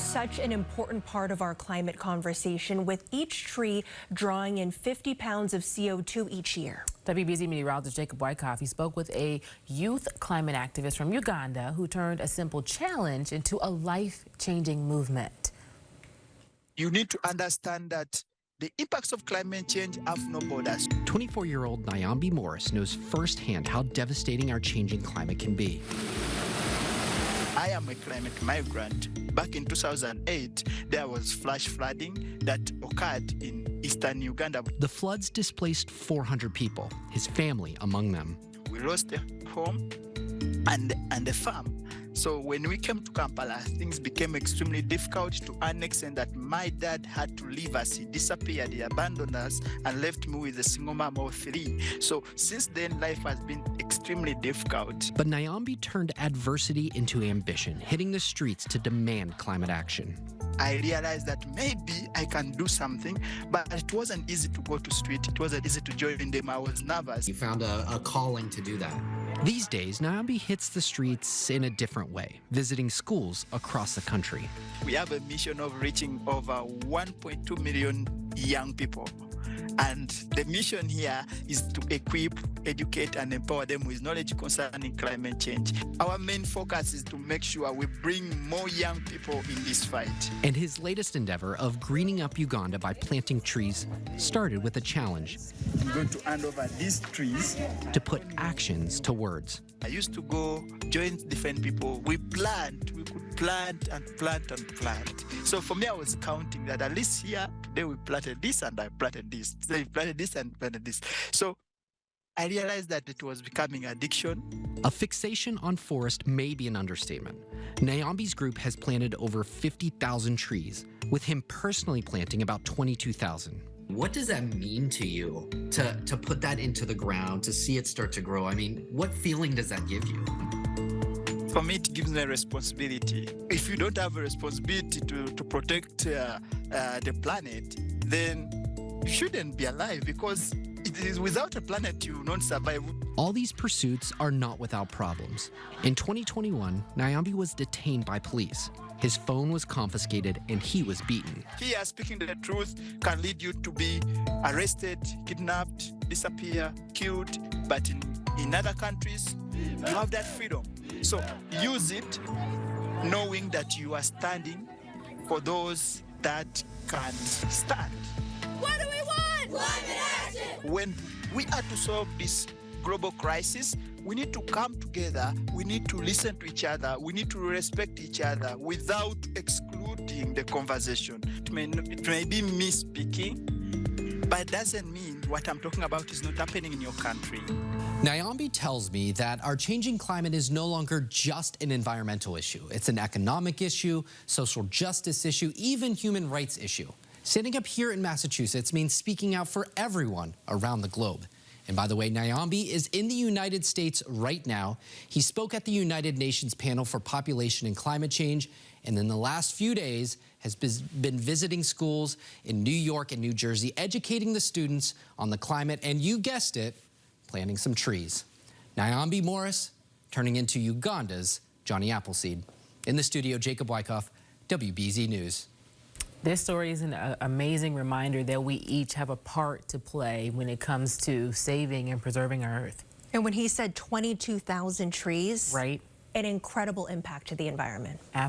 such an important part of our climate conversation, with each tree drawing in 50 pounds of CO2 each year. WBZ meteorologist Jacob Wyckoff, he spoke with a youth climate activist from Uganda who turned a simple challenge into a life-changing movement. You need to understand that the impacts of climate change have no borders. 24-year-old Nyombi Morris knows firsthand how devastating our changing climate can be. I am a climate migrant. Back in 2008, there was flash flooding that occurred in eastern Uganda. The floods displaced 400 people, his family among them. We lost a home and a farm. So when we came to Kampala, things became extremely difficult to an extent that my dad had to leave us. He disappeared, he abandoned us and left me with a single mom of 3. So since then, life has been extremely difficult. But Nyombi turned adversity into ambition, hitting the streets to demand climate action. I realized that maybe I can do something, but it wasn't easy to go to street. It wasn't easy to join them. I was nervous. You found a calling to do that. These days, Nyombi hits the streets in a different way, visiting schools across the country. We have a mission of reaching over 1.2 million young people. And the mission here is to equip, educate, and empower them with knowledge concerning climate change. Our main focus is to make sure we bring more young people in this fight. And his latest endeavor of greening up Uganda by planting trees started with a challenge. I'm going to hand over these trees to put actions to words. I used to go join different people. We could plant and plant and plant. So for me, I was counting that at least here, today we planted this and I planted this. Today we planted this and planted this. So I realized that it was becoming addiction. A fixation on forest may be an understatement. Nyombi's group has planted over 50,000 trees, with him personally planting about 22,000. What does that mean to you to put that into the ground, to see it start to grow? I mean, what feeling does that give you? For me, it gives me a responsibility. If you don't have a responsibility to protect the planet, then you shouldn't be alive, because it is without a planet you will not survive. All these pursuits are not without problems. In 2021, Nyombi was detained by police. His phone was confiscated and he was beaten. Here, speaking the truth can lead you to be arrested, kidnapped, disappear, killed. But in other countries, you have that freedom. So use it knowing that you are standing for those that can't stand. What do we want? Climate action! When we are to solve this global crisis, we need to come together, we need to listen to each other, we need to respect each other without excluding the conversation. It may be me speaking, but it doesn't mean what I'm talking about is not happening in your country. Nyombi tells me that our changing climate is no longer just an environmental issue. It's an economic issue, social justice issue, even human rights issue. Standing up here in Massachusetts means speaking out for everyone around the globe. And by the way, Nyombi is in the United States right now. He spoke at the United Nations panel for population and climate change, and in the last few days has been visiting schools in New York and New Jersey, educating the students on the climate, and you guessed it, planting some trees. Nyombi Morris turning into Uganda's Johnny Appleseed. In the studio, Jacob Wyckoff, WBZ News. This story is an amazing reminder that we each have a part to play when it comes to saving and preserving our earth. And when he said 22,000 trees, right? An incredible impact to the environment.